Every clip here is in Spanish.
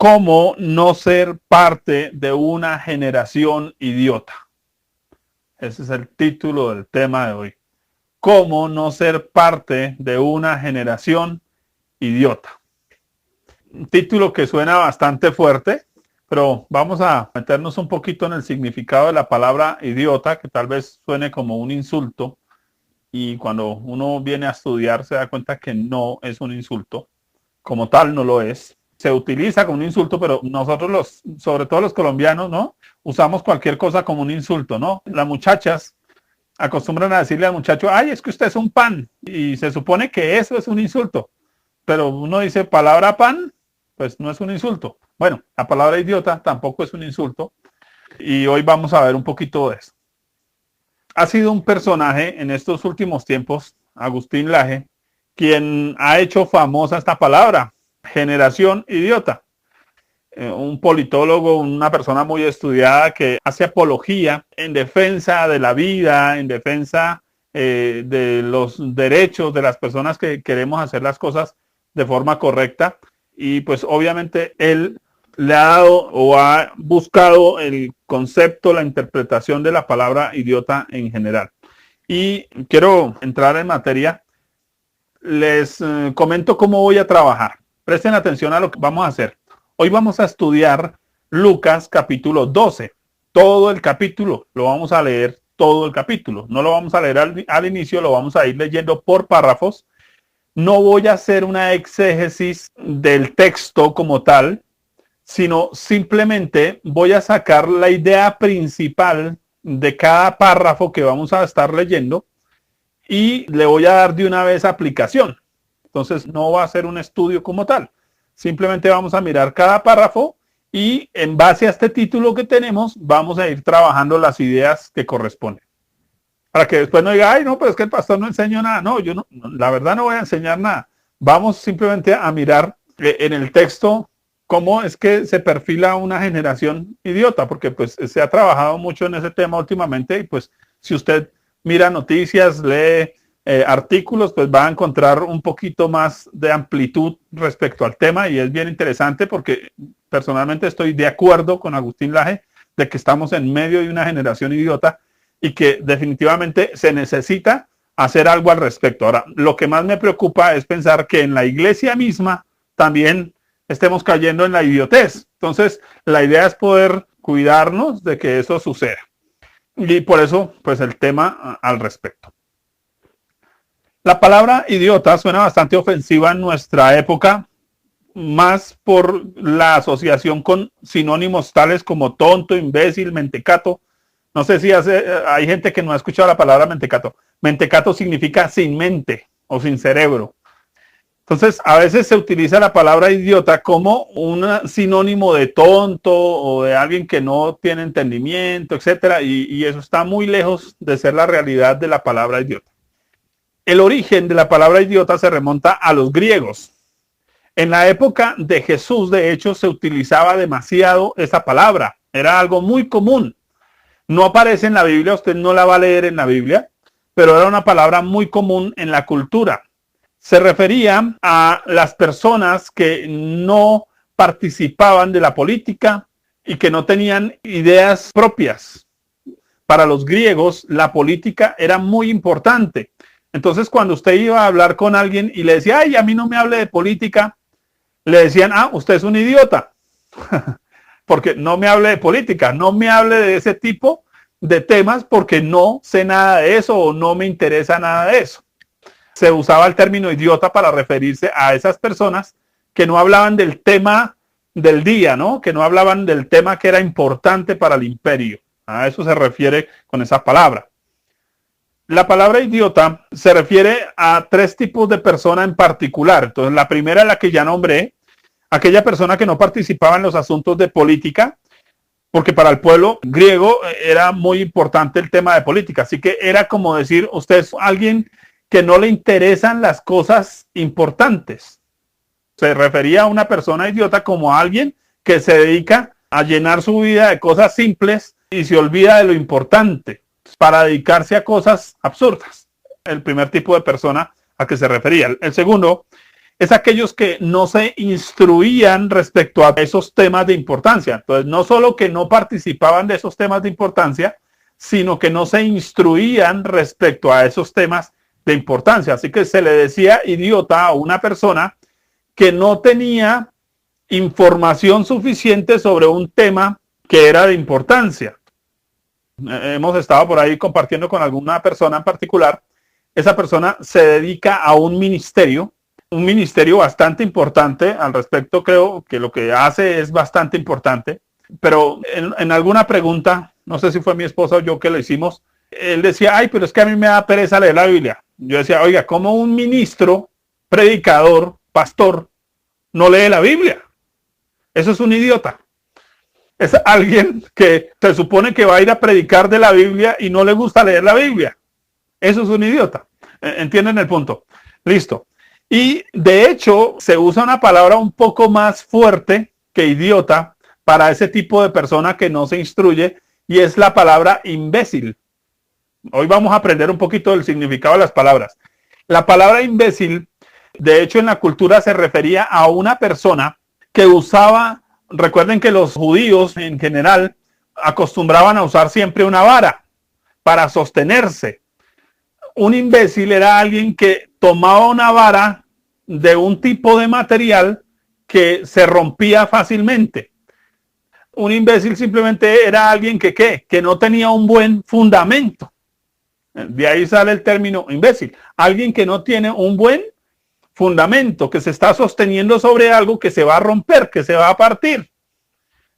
¿Cómo no ser parte de una generación idiota? Ese es el título del tema de hoy. ¿Cómo no ser parte de una generación idiota? Un título que suena bastante fuerte, pero vamos a meternos un poquito en el significado de la palabra idiota, que tal vez suene como un insulto, y cuando uno viene a estudiar se da cuenta que no es un insulto, como tal no lo es. Se utiliza como un insulto, pero nosotros sobre todo los colombianos, ¿no? Usamos cualquier cosa como un insulto, ¿no? Las muchachas acostumbran a decirle al muchacho, ay, es que usted es un pan, y se supone que eso es un insulto, pero uno dice palabra pan, pues no es un insulto. Bueno, la palabra idiota tampoco es un insulto, y hoy vamos a ver un poquito de eso. Ha sido un personaje en estos últimos tiempos, Agustín Laje, quien ha hecho famosa esta palabra, generación idiota. Un politólogo, una persona muy estudiada que hace apología en defensa de la vida, en defensa de los derechos de las personas que queremos hacer las cosas de forma correcta. Y pues obviamente él le ha dado o ha buscado el concepto, la interpretación de la palabra idiota en general. Y quiero entrar en materia. Les comento cómo voy a trabajar. Presten atención a lo que vamos a hacer. Hoy vamos a estudiar Lucas capítulo 12. Todo el capítulo lo vamos a leer, todo el capítulo. No lo vamos a leer al inicio, lo vamos a ir leyendo por párrafos. No voy a hacer una exégesis del texto como tal, sino simplemente voy a sacar la idea principal de cada párrafo que vamos a estar leyendo y le voy a dar de una vez aplicación. Entonces no va a ser un estudio como tal. Simplemente vamos a mirar cada párrafo y en base a este título que tenemos vamos a ir trabajando las ideas que corresponden. Para que después no diga, ay, no, pero es que el pastor no enseñó nada. No, yo no, la verdad no voy a enseñar nada. Vamos simplemente a mirar en el texto cómo es que se perfila una generación idiota, porque pues se ha trabajado mucho en ese tema últimamente y pues si usted mira noticias, lee artículos, pues va a encontrar un poquito más de amplitud respecto al tema y es bien interesante porque personalmente estoy de acuerdo con Agustín Laje de que estamos en medio de una generación idiota y que definitivamente se necesita hacer algo al respecto. Ahora, lo que más me preocupa es pensar que en la iglesia misma también estemos cayendo en la idiotez. Entonces, la idea es poder cuidarnos de que eso suceda. Y por eso, pues el tema al respecto. La palabra idiota suena bastante ofensiva en nuestra época, más por la asociación con sinónimos tales como tonto, imbécil, mentecato. No sé si hay gente que no ha escuchado la palabra mentecato. Mentecato significa sin mente o sin cerebro. Entonces, a veces se utiliza la palabra idiota como un sinónimo de tonto o de alguien que no tiene entendimiento, etcétera, y eso está muy lejos de ser la realidad de la palabra idiota. El origen de la palabra idiota se remonta a los griegos. En la época de Jesús, de hecho, se utilizaba demasiado esa palabra. Era algo muy común. No aparece en la Biblia, usted no la va a leer en la Biblia, pero era una palabra muy común en la cultura. Se refería a las personas que no participaban de la política y que no tenían ideas propias. Para los griegos, la política era muy importante. Entonces, cuando usted iba a hablar con alguien y le decía, ay, a mí no me hable de política, le decían, ah, usted es un idiota. Porque no me hable de política, no me hable de ese tipo de temas porque no sé nada de eso o no me interesa nada de eso. Se usaba el término idiota para referirse a esas personas que no hablaban del tema del día, ¿no? Que no hablaban del tema que era importante para el imperio. A eso se refiere con esa palabra. La palabra idiota se refiere a tres tipos de persona en particular. Entonces, la primera es la que ya nombré, aquella persona que no participaba en los asuntos de política, porque para el pueblo griego era muy importante el tema de política. Así que era como decir, usted es alguien que no le interesan las cosas importantes. Se refería a una persona idiota como a alguien que se dedica a llenar su vida de cosas simples y se olvida de lo importante para dedicarse a cosas absurdas. El primer tipo de persona a que se refería. El segundo es aquellos que no se instruían respecto a esos temas de importancia. Entonces, no solo que no participaban de esos temas de importancia, sino que no se instruían respecto a esos temas de importancia. Así que se le decía idiota a una persona que no tenía información suficiente sobre un tema que era de importancia. Hemos estado por ahí compartiendo con alguna persona en particular. Esa persona se dedica a un ministerio bastante importante. Al respecto, creo que lo que hace es bastante importante. Pero en alguna pregunta, no sé si fue mi esposa o yo que lo hicimos, él decía, ay, pero es que a mí me da pereza leer la Biblia. Yo decía, oiga, ¿cómo un ministro, predicador, pastor, no lee la Biblia? Eso es un idiota. Es alguien que se supone que va a ir a predicar de la Biblia y no le gusta leer la Biblia. Eso es un idiota. ¿Entienden el punto? Listo. Y de hecho, se usa una palabra un poco más fuerte que idiota para ese tipo de persona que no se instruye, y es la palabra imbécil. Hoy vamos a aprender un poquito del significado de las palabras. La palabra imbécil, de hecho, en la cultura se refería a una persona que usaba, recuerden que los judíos en general acostumbraban a usar siempre una vara para sostenerse. Un imbécil era alguien que tomaba una vara de un tipo de material que se rompía fácilmente. Un imbécil simplemente era alguien que no tenía un buen fundamento. De ahí sale el término imbécil. Alguien que no tiene un buen fundamento, que se está sosteniendo sobre algo que se va a romper, que se va a partir.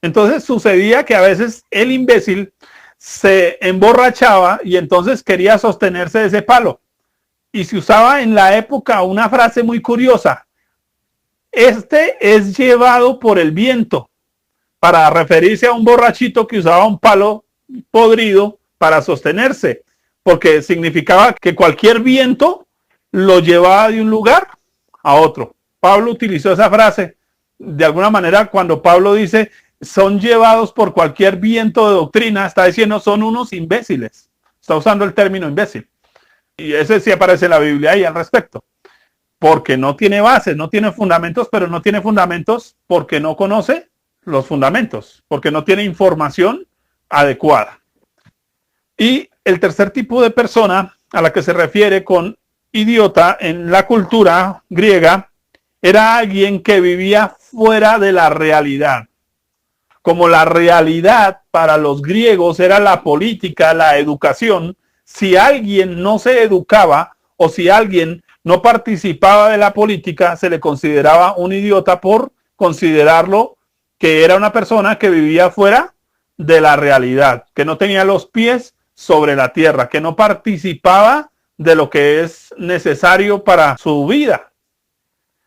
Entonces sucedía que a veces el imbécil se emborrachaba y entonces quería sostenerse de ese palo. Y se usaba en la época una frase muy curiosa. Este es llevado por el viento, para referirse a un borrachito que usaba un palo podrido para sostenerse, porque significaba que cualquier viento lo llevaba de un lugar a otro. Pablo utilizó esa frase de alguna manera cuando Pablo dice son llevados por cualquier viento de doctrina, está diciendo son unos imbéciles. Está usando el término imbécil. Y ese sí aparece en la Biblia ahí al respecto. Porque no tiene bases, no tiene fundamentos, pero no tiene fundamentos porque no conoce los fundamentos, porque no tiene información adecuada. Y el tercer tipo de persona a la que se refiere con idiota en la cultura griega era alguien que vivía fuera de la realidad. Como la realidad para los griegos era la política, la educación, si alguien no se educaba o si alguien no participaba de la política, se le consideraba un idiota por considerarlo que era una persona que vivía fuera de la realidad, que no tenía los pies sobre la tierra, que no participaba de lo que es necesario para su vida.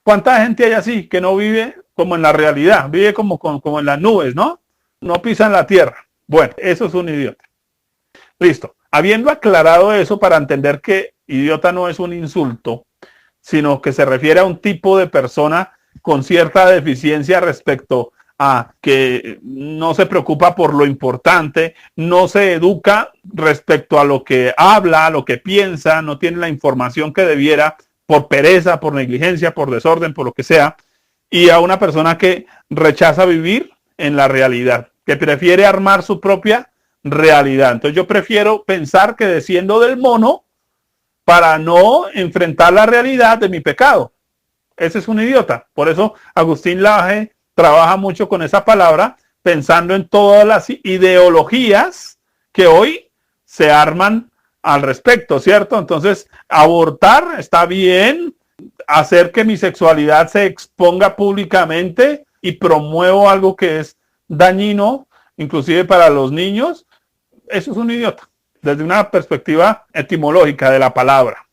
¿Cuánta gente hay así que no vive como en la realidad? Vive como en las nubes, ¿no? No pisa en la tierra. Bueno, eso es un idiota. Listo. Habiendo aclarado eso para entender que idiota no es un insulto, sino que se refiere a un tipo de persona con cierta deficiencia respecto a que no se preocupa por lo importante, no se educa respecto a lo que habla, a lo que piensa, no tiene la información que debiera por pereza, por negligencia, por desorden, por lo que sea, y a una persona que rechaza vivir en la realidad, que prefiere armar su propia realidad. Entonces yo prefiero pensar que desciendo del mono para no enfrentar la realidad de mi pecado. Ese es un idiota. Por eso Agustín Laje trabaja mucho con esa palabra, pensando en todas las ideologías que hoy se arman al respecto, ¿cierto? Entonces, abortar está bien, hacer que mi sexualidad se exponga públicamente y promuevo algo que es dañino, inclusive para los niños, eso es un idiota, desde una perspectiva etimológica de la palabra.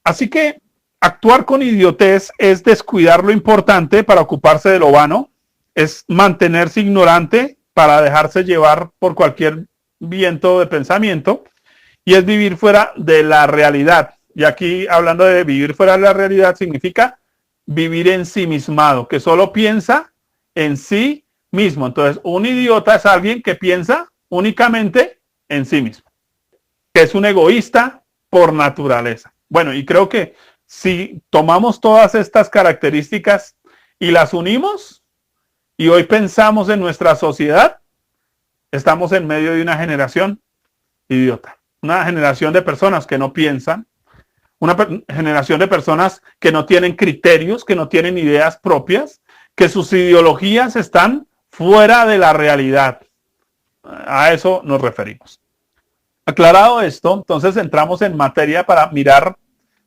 Así que actuar con idiotez es descuidar lo importante para ocuparse de lo vano, es mantenerse ignorante para dejarse llevar por cualquier viento de pensamiento, y es vivir fuera de la realidad. Y aquí, hablando de vivir fuera de la realidad, significa vivir ensimismado, que solo piensa en sí mismo. Entonces, un idiota es alguien que piensa únicamente en sí mismo, que es un egoísta por naturaleza. Bueno, y creo que si tomamos todas estas características y las unimos y hoy pensamos en nuestra sociedad, estamos en medio de una generación idiota, una generación de personas que no piensan, una generación de personas que no tienen criterios, que no tienen ideas propias, que sus ideologías están fuera de la realidad. A eso nos referimos. Aclarado esto, entonces entramos en materia para mirar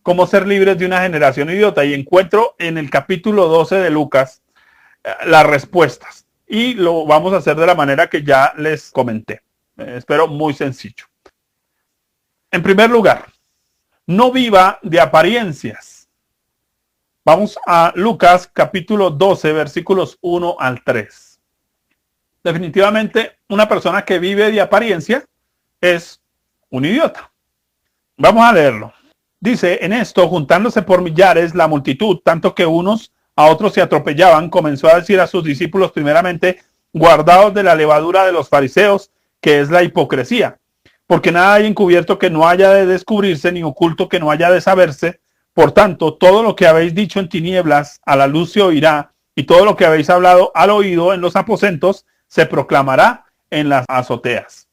cómo ser libres de una generación idiota y encuentro en el capítulo 12 de Lucas las respuestas y lo vamos a hacer de la manera que ya les comenté. Espero muy sencillo. En primer lugar, no viva de apariencias. Vamos a Lucas capítulo 12 versículos 1 al 3. Definitivamente una persona que vive de apariencia es un idiota. Vamos a leerlo. Dice, en esto, juntándose por millares la multitud, tanto que unos a otros se atropellaban, comenzó a decir a sus discípulos primeramente, guardaos de la levadura de los fariseos, que es la hipocresía. Porque nada hay encubierto que no haya de descubrirse, ni oculto que no haya de saberse. Por tanto, todo lo que habéis dicho en tinieblas, a la luz se oirá, y todo lo que habéis hablado al oído en los aposentos, se proclamará en las azoteas.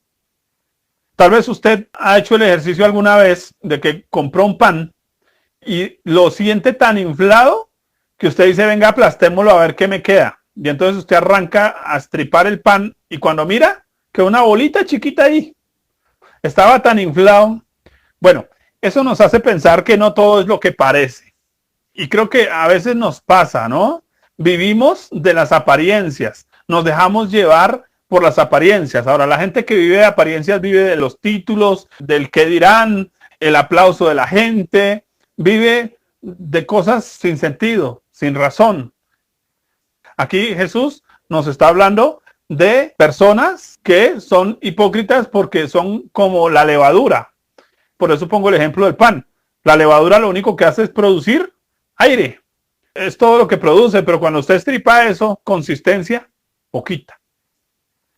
Tal vez usted ha hecho el ejercicio alguna vez de que compró un pan y lo siente tan inflado que usted dice, venga, aplastémoslo a ver qué me queda. Y entonces usted arranca a estripar el pan y cuando mira, que una bolita chiquita ahí. Estaba tan inflado. Bueno, eso nos hace pensar que no todo es lo que parece. Y creo que a veces nos pasa, ¿no? Vivimos de las apariencias. Nos dejamos llevar por las apariencias. Ahora, la gente que vive de apariencias vive de los títulos, del qué dirán, el aplauso de la gente, vive de cosas sin sentido, sin razón. Aquí Jesús nos está hablando de personas que son hipócritas porque son como la levadura. Por eso pongo el ejemplo del pan. La levadura lo único que hace es producir aire. Es todo lo que produce, pero cuando usted estripa eso, consistencia, poquita.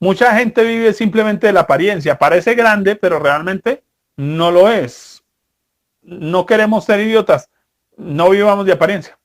Mucha gente vive simplemente de la apariencia. Parece grande, pero realmente no lo es. No queremos ser idiotas. No vivamos de apariencia.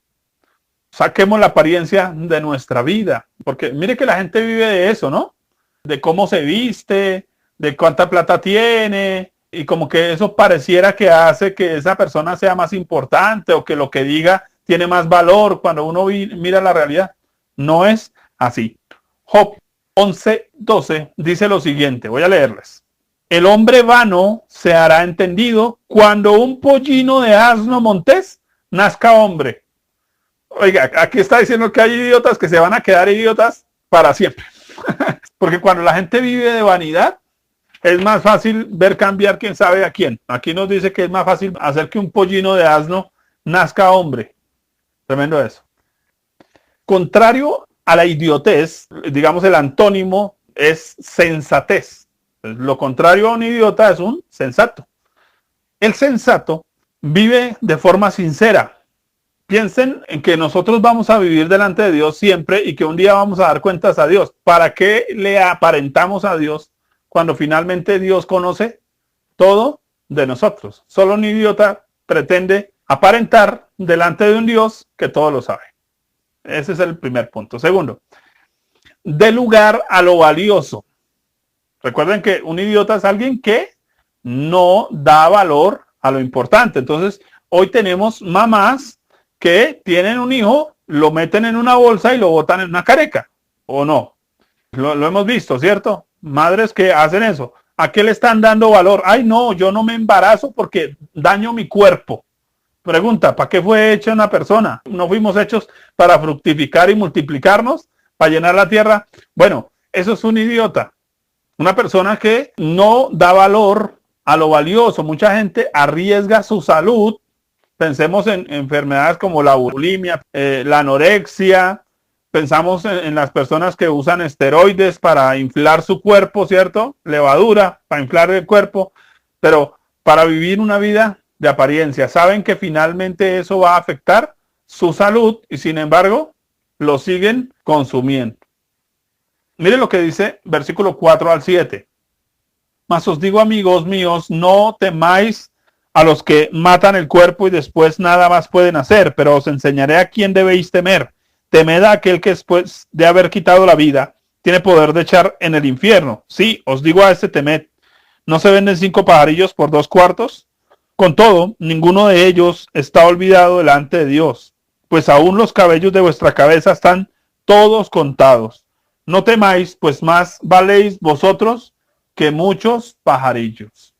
Saquemos la apariencia de nuestra vida. Porque mire que la gente vive de eso, ¿no? De cómo se viste, de cuánta plata tiene. Y como que eso pareciera que hace que esa persona sea más importante o que lo que diga tiene más valor cuando uno mira la realidad. No es así. Job 11:12 dice lo siguiente, voy a leerles. El hombre vano se hará entendido cuando un pollino de asno montés nazca hombre. Oiga, aquí está diciendo que hay idiotas que se van a quedar idiotas para siempre. Porque cuando la gente vive de vanidad, es más fácil ver cambiar quién sabe a quién. Aquí nos dice que es más fácil hacer que un pollino de asno nazca hombre. Tremendo eso. Contrario a la idiotez, digamos el antónimo es sensatez. Lo contrario a un idiota es un sensato. El sensato vive de forma sincera. Piensen en que nosotros vamos a vivir delante de Dios siempre y que un día vamos a dar cuentas a Dios. ¿Para qué le aparentamos a Dios cuando finalmente Dios conoce todo de nosotros? Solo un idiota pretende aparentar delante de un Dios que todo lo sabe. Ese es el primer punto. Segundo, dé lugar a lo valioso. Recuerden que un idiota es alguien que no da valor a lo importante. Entonces, hoy tenemos mamás que tienen un hijo, lo meten en una bolsa y lo botan en una careca. ¿O no? Lo hemos visto, ¿cierto? Madres que hacen eso. ¿A qué le están dando valor? Ay, no, yo no me embarazo porque daño mi cuerpo. Pregunta, ¿para qué fue hecha una persona? ¿No fuimos hechos para fructificar y multiplicarnos? ¿Para llenar la tierra? Bueno, eso es un idiota. Una persona que no da valor a lo valioso. Mucha gente arriesga su salud. Pensemos en enfermedades como la bulimia, la anorexia. Pensamos en las personas que usan esteroides para inflar su cuerpo, ¿cierto? Levadura para inflar el cuerpo. Pero para vivir una vida de apariencia, saben que finalmente eso va a afectar su salud y sin embargo lo siguen consumiendo. Miren lo que dice versículo 4 al 7. Mas os digo, amigos míos, no temáis a los que matan el cuerpo y después nada más pueden hacer, pero os enseñaré a quién debéis temer. Temed a aquel que después de haber quitado la vida, tiene poder de echar en el infierno. Sí, os digo a este temed. ¿No se venden 5 pajarillos por 2 cuartos? Con todo, ninguno de ellos está olvidado delante de Dios, pues aún los cabellos de vuestra cabeza están todos contados. No temáis, pues más valéis vosotros que muchos pajarillos.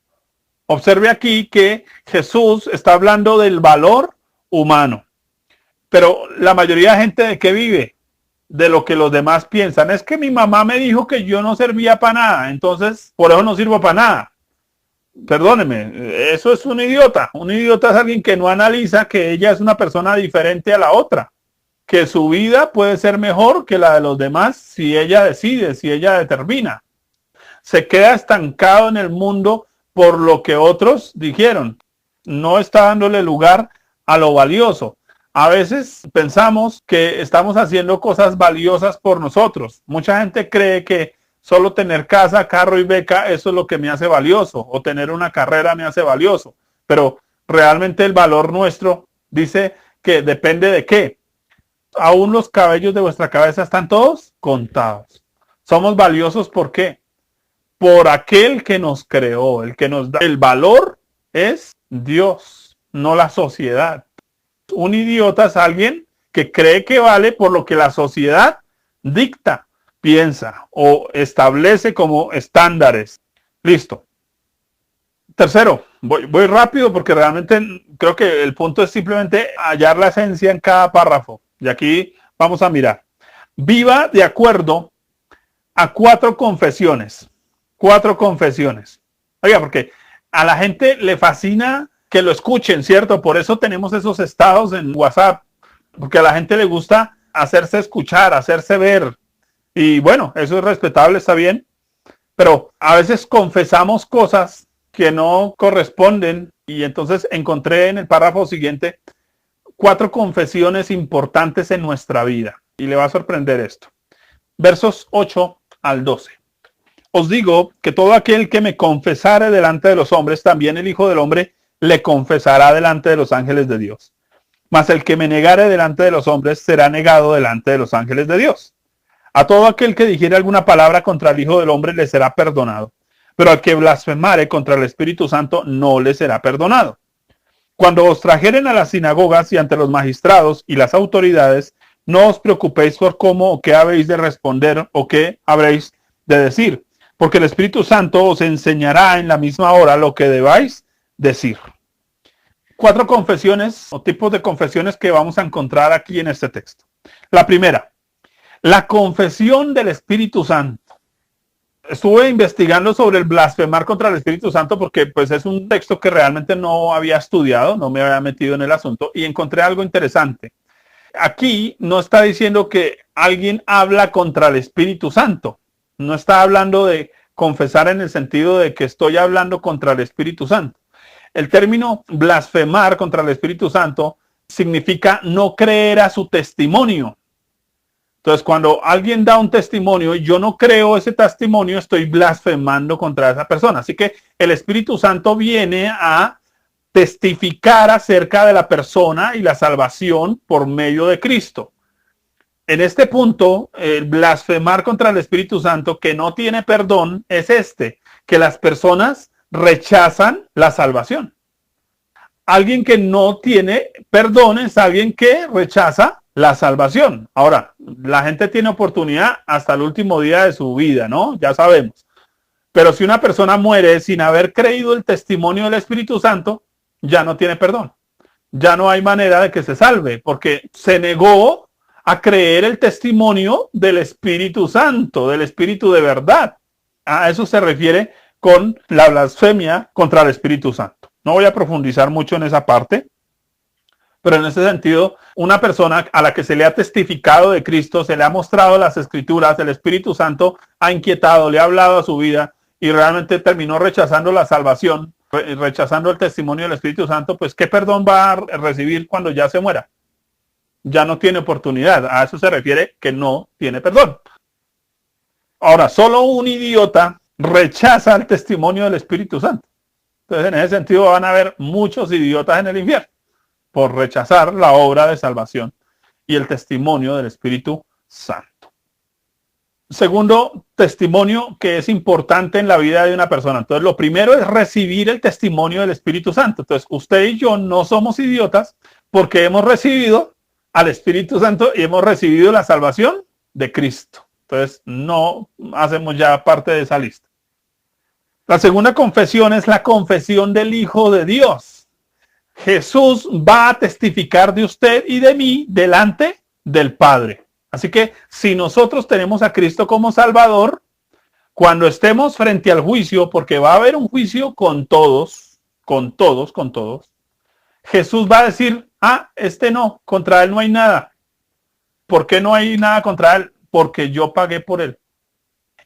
Observe aquí que Jesús está hablando del valor humano. Pero la mayoría de gente, ¿de qué vive? De lo que los demás piensan. Es que mi mamá me dijo que yo no servía para nada, entonces por eso no sirvo para nada. Perdóneme, eso es un idiota. Un idiota es alguien que no analiza que ella es una persona diferente a la otra, que su vida puede ser mejor que la de los demás si ella decide, si ella determina. Se queda estancado en el mundo por lo que otros dijeron. No está dándole lugar a lo valioso. A veces pensamos que estamos haciendo cosas valiosas por nosotros. Mucha gente cree que solo tener casa, carro y beca, eso es lo que me hace valioso, o tener una carrera me hace valioso. Pero realmente el valor nuestro dice que depende de qué. Aún los cabellos de vuestra cabeza están todos contados. Somos valiosos ¿por qué? Por aquel que nos creó, el que nos da el valor es Dios, no la sociedad. Un idiota es alguien que cree que vale por lo que la sociedad dicta, piensa o establece como estándares. Listo. Tercero, voy rápido porque realmente creo que el punto es simplemente hallar la esencia en cada párrafo. Y aquí vamos a mirar. Viva de acuerdo a 4 confesiones. 4 confesiones. Oiga, porque a la gente le fascina que lo escuchen, ¿cierto? Por eso tenemos esos estados en WhatsApp, porque a la gente le gusta hacerse escuchar, hacerse ver. Y bueno, eso es respetable, está bien. Pero a veces confesamos cosas que no corresponden y entonces encontré en el párrafo siguiente 4 confesiones importantes en nuestra vida. Y le va a sorprender esto. Versos 8 al 12. Os digo que todo aquel que me confesare delante de los hombres, también el Hijo del Hombre le confesará delante de los ángeles de Dios. Mas el que me negare delante de los hombres será negado delante de los ángeles de Dios. A todo aquel que dijere alguna palabra contra el Hijo del Hombre le será perdonado, pero al que blasfemare contra el Espíritu Santo no le será perdonado. Cuando os trajeren a las sinagogas y ante los magistrados y las autoridades, no os preocupéis por cómo o qué habéis de responder o qué habréis de decir, porque el Espíritu Santo os enseñará en la misma hora lo que debáis decir. 4 confesiones o tipos de confesiones que vamos a encontrar aquí en este texto. La primera, la confesión del Espíritu Santo. Estuve investigando sobre el blasfemar contra el Espíritu Santo porque pues es un texto que realmente no había estudiado, no me había metido en el asunto y encontré algo interesante. Aquí no está diciendo que alguien habla contra el Espíritu Santo. No está hablando de confesar en el sentido de que estoy hablando contra el Espíritu Santo. El término blasfemar contra el Espíritu Santo significa no creer a su testimonio. Entonces, cuando alguien da un testimonio y yo no creo ese testimonio, estoy blasfemando contra esa persona. Así que el Espíritu Santo viene a testificar acerca de la persona y la salvación por medio de Cristo. En este punto, el blasfemar contra el Espíritu Santo que no tiene perdón es que las personas rechazan la salvación. Alguien que no tiene perdón es alguien que rechaza la salvación. Ahora, la gente tiene oportunidad hasta el último día de su vida, ¿no? Ya sabemos. Pero si una persona muere sin haber creído el testimonio del Espíritu Santo, ya no tiene perdón. Ya no hay manera de que se salve, porque se negó a creer el testimonio del Espíritu Santo, del Espíritu de verdad. A eso se refiere con la blasfemia contra el Espíritu Santo. No voy a profundizar mucho en esa parte, pero en ese sentido, una persona a la que se le ha testificado de Cristo, se le ha mostrado las Escrituras, el Espíritu Santo ha inquietado, le ha hablado a su vida y realmente terminó rechazando la salvación, rechazando el testimonio del Espíritu Santo, pues ¿qué perdón va a recibir cuando ya se muera? Ya no tiene oportunidad. A eso se refiere que no tiene perdón. Ahora, solo un idiota rechaza el testimonio del Espíritu Santo. Entonces, en ese sentido, van a haber muchos idiotas en el infierno por rechazar la obra de salvación y el testimonio del Espíritu Santo. Segundo testimonio que es importante en la vida de una persona. Entonces, lo primero es recibir el testimonio del Espíritu Santo. Entonces, usted y yo no somos idiotas porque hemos recibido al Espíritu Santo y hemos recibido la salvación de Cristo. Entonces, no hacemos ya parte de esa lista. La segunda confesión es la confesión del Hijo de Dios. Jesús va a testificar de usted y de mí delante del Padre. Así que si nosotros tenemos a Cristo como Salvador, cuando estemos frente al juicio, porque va a haber un juicio con todos, Jesús va a decir, este no, contra él no hay nada. ¿Por qué no hay nada contra él? Porque yo pagué por él.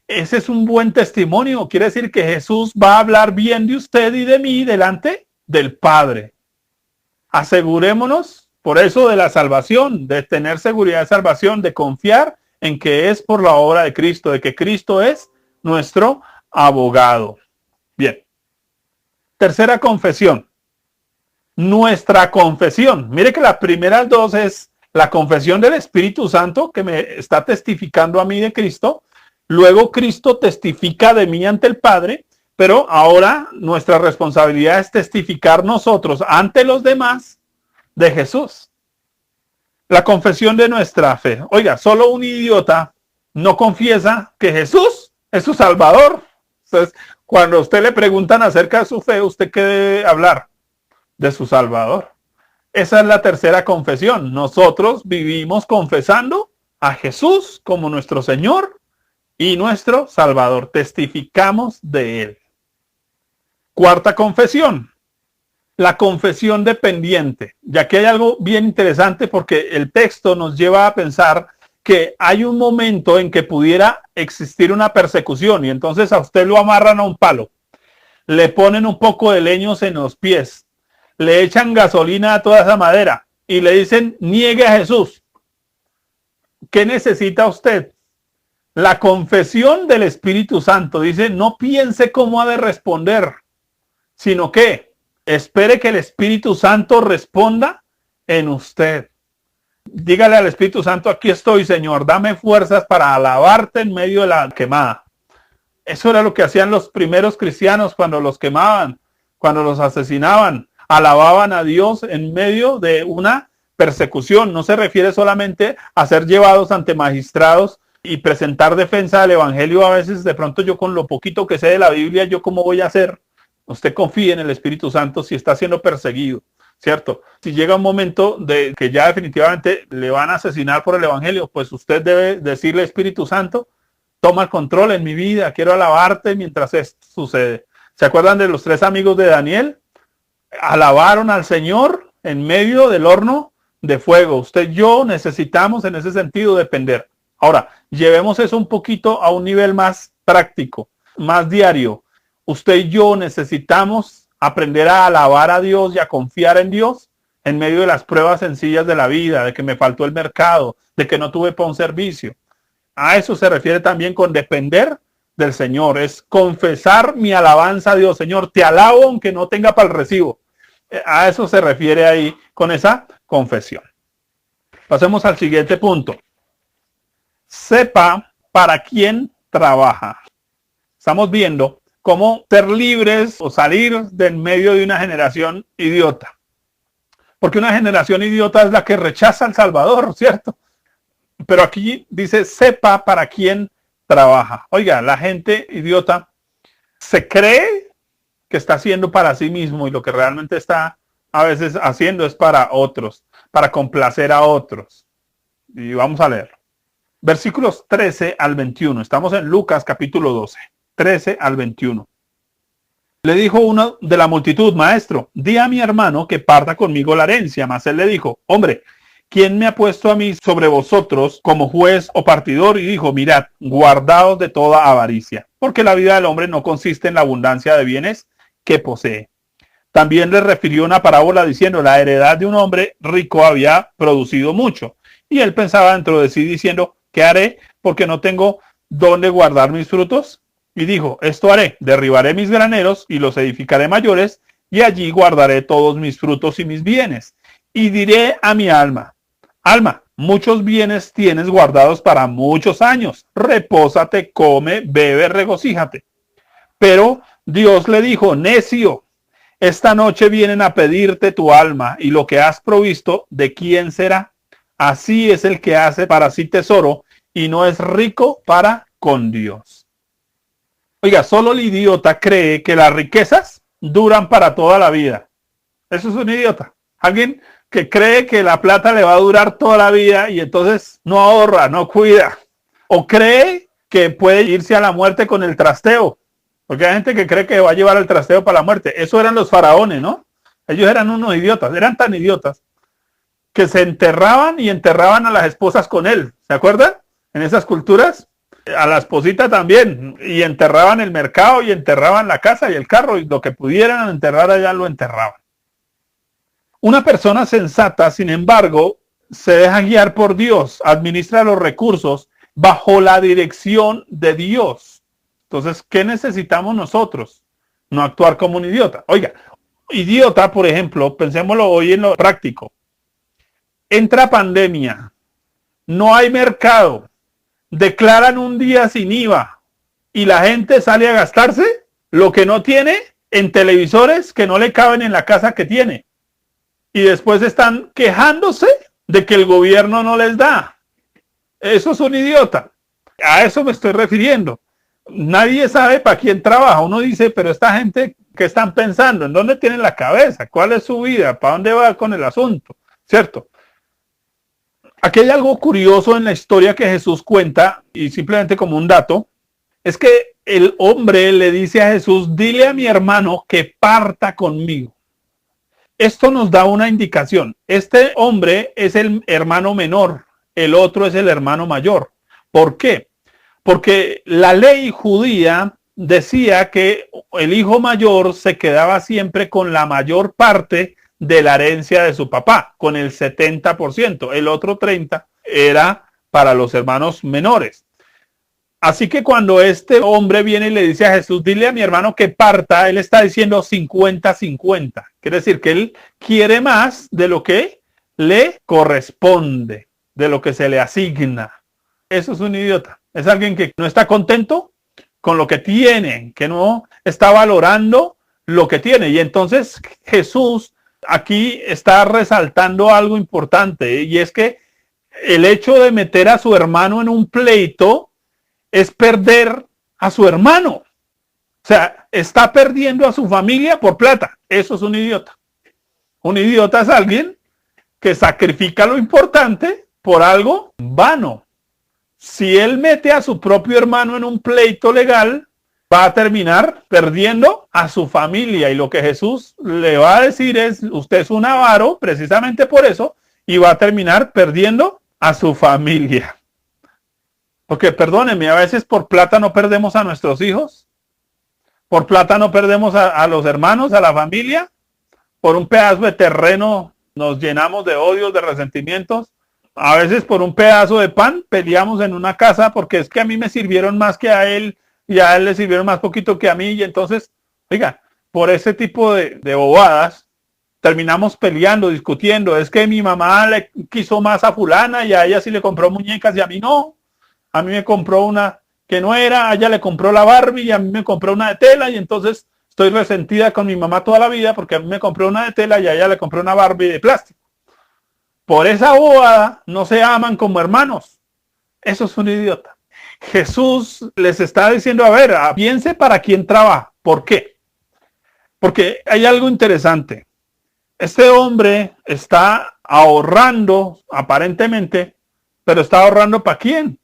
Ese es un buen testimonio. Quiere decir que Jesús va a hablar bien de usted y de mí delante del Padre. Asegurémonos, por eso, de la salvación, de tener seguridad de salvación, de confiar en que es por la obra de Cristo, de que Cristo es nuestro abogado. Bien. Tercera confesión. Nuestra confesión. Mire que las primeras dos es la confesión del Espíritu Santo, que me está testificando a mí de Cristo. Luego Cristo testifica de mí ante el Padre, pero ahora nuestra responsabilidad es testificar nosotros ante los demás de Jesús. La confesión de nuestra fe. Oiga, solo un idiota no confiesa que Jesús es su Salvador. Entonces, cuando a usted le preguntan acerca de su fe, ¿usted qué debe hablar? De su Salvador. Esa es la tercera confesión. Nosotros vivimos confesando a Jesús como nuestro Señor y nuestro Salvador. Testificamos de Él. Cuarta confesión. La confesión dependiente. Ya que hay algo bien interesante porque el texto nos lleva a pensar que hay un momento en que pudiera existir una persecución y entonces a usted lo amarran a un palo. Le ponen un poco de leños en los pies. Le echan gasolina a toda esa madera y le dicen, niegue a Jesús. ¿Qué necesita usted? La confesión del Espíritu Santo. Dice, no piense cómo ha de responder, sino que espere que el Espíritu Santo responda en usted. Dígale al Espíritu Santo, aquí estoy, Señor, dame fuerzas para alabarte en medio de la quemada. Eso era lo que hacían los primeros cristianos cuando los quemaban, cuando los asesinaban. Alababan a Dios en medio de una persecución. No se refiere solamente a ser llevados ante magistrados y presentar defensa del Evangelio. A veces, de pronto, yo con lo poquito que sé de la Biblia, ¿yo cómo voy a hacer? Usted confíe en el Espíritu Santo si está siendo perseguido, ¿cierto? Si llega un momento de que ya definitivamente le van a asesinar por el Evangelio, pues usted debe decirle, Espíritu Santo, toma el control en mi vida, quiero alabarte mientras esto sucede. ¿Se acuerdan de los 3 amigos de Daniel? Alabaron al Señor en medio del horno de fuego. Usted y yo necesitamos en ese sentido depender. Ahora, llevemos eso un poquito a un nivel más práctico, más diario. Usted y yo necesitamos aprender a alabar a Dios y a confiar en Dios en medio de las pruebas sencillas de la vida, de que me faltó el mercado, de que no tuve para un servicio. A eso se refiere también con depender del Señor, es confesar mi alabanza a Dios. Señor, te alabo aunque no tenga para el recibo. A eso se refiere ahí con esa confesión. Pasemos al siguiente punto. Sepa para quién trabaja. Estamos viendo cómo ser libres o salir de en medio de una generación idiota. Porque una generación idiota es la que rechaza al Salvador, ¿cierto? Pero aquí dice, sepa para quién trabaja. Oiga, la gente idiota se cree que está haciendo para sí mismo y lo que realmente está a veces haciendo es para otros, para complacer a otros. Y vamos a leer. Versículos 13 al 21. Estamos en Lucas capítulo 12, 13 al 21. Le dijo uno de la multitud, maestro, di a mi hermano que parta conmigo la herencia. Mas él le dijo, hombre, ¿quién me ha puesto a mí sobre vosotros como juez o partidor? Y dijo, mirad, guardaos de toda avaricia, porque la vida del hombre no consiste en la abundancia de bienes que posee. También le refirió una parábola diciendo, la heredad de un hombre rico había producido mucho. Y él pensaba dentro de sí diciendo, ¿qué haré? Porque no tengo dónde guardar mis frutos. Y dijo, esto haré, derribaré mis graneros y los edificaré mayores, y allí guardaré todos mis frutos y mis bienes. Y diré a mi alma, alma, muchos bienes tienes guardados para muchos años. Repósate, come, bebe, regocíjate. Pero Dios le dijo, necio, esta noche vienen a pedirte tu alma, y lo que has provisto, ¿de quién será? Así es el que hace para sí tesoro y no es rico para con Dios. Oiga, solo el idiota cree que las riquezas duran para toda la vida. Eso es un idiota. Alguien que cree que la plata le va a durar toda la vida y entonces no ahorra, no cuida. O cree que puede irse a la muerte con el trasteo. Porque hay gente que cree que va a llevar el trasteo para la muerte. Eso eran los faraones, ¿no? Ellos eran unos idiotas, eran tan idiotas que se enterraban y enterraban a las esposas con él. ¿Se acuerdan? En esas culturas, a la esposita también. Y enterraban el mercado y enterraban la casa y el carro y lo que pudieran enterrar allá lo enterraban. Una persona sensata, sin embargo, se deja guiar por Dios, administra los recursos bajo la dirección de Dios. Entonces, ¿qué necesitamos nosotros? No actuar como un idiota. Oiga, idiota, por ejemplo, pensémoslo hoy en lo práctico. Entra pandemia, no hay mercado, declaran un día sin IVA y la gente sale a gastarse lo que no tiene en televisores que no le caben en la casa que tiene. Y después están quejándose de que el gobierno no les da. Eso es un idiota. A eso me estoy refiriendo. Nadie sabe para quién trabaja. Uno dice, pero esta gente, ¿qué están pensando? ¿En dónde tienen la cabeza? ¿Cuál es su vida? ¿Para dónde va con el asunto? ¿Cierto? Aquí hay algo curioso en la historia que Jesús cuenta, y simplemente como un dato, es que el hombre le dice a Jesús, dile a mi hermano que parta conmigo. Esto nos da una indicación. Este hombre es el hermano menor, el otro es el hermano mayor. ¿Por qué? Porque la ley judía decía que el hijo mayor se quedaba siempre con la mayor parte de la herencia de su papá, con el 70%. El otro 30% era para los hermanos menores. Así que cuando este hombre viene y le dice a Jesús, dile a mi hermano que parta, él está diciendo 50-50. Quiere decir que él quiere más de lo que le corresponde, de lo que se le asigna. Eso es un idiota. Es alguien que no está contento con lo que tiene, que no está valorando lo que tiene. Y entonces Jesús aquí está resaltando algo importante, y es que el hecho de meter a su hermano en un pleito es perder a su hermano. O sea, está perdiendo a su familia por plata. Eso es un idiota. Un idiota es alguien que sacrifica lo importante por algo vano. Si él mete a su propio hermano en un pleito legal, va a terminar perdiendo a su familia. Y lo que Jesús le va a decir es, usted es un avaro, precisamente por eso, y va a terminar perdiendo a su familia. Porque perdónenme, a veces por plata no perdemos a nuestros hijos, por plata no perdemos a los hermanos, a la familia, por un pedazo de terreno nos llenamos de odios, de resentimientos. A veces por un pedazo de pan peleamos en una casa porque es que a mí me sirvieron más que a él y a él le sirvieron más poquito que a mí. Y entonces, oiga, por ese tipo de bobadas terminamos peleando, discutiendo. Es que mi mamá le quiso más a fulana y a ella sí le compró muñecas y a mí no. A mí me compró una que no era, a ella le compró la Barbie y a mí me compró una de tela, y entonces estoy resentida con mi mamá toda la vida porque a mí me compró una de tela y a ella le compró una Barbie de plástico. Por esa bobada no se aman como hermanos. Eso es un idiota. Jesús les está diciendo, a ver, piense para quién trabaja. ¿Por qué? Porque hay algo interesante. Este hombre está ahorrando, aparentemente, pero está ahorrando ¿para quién?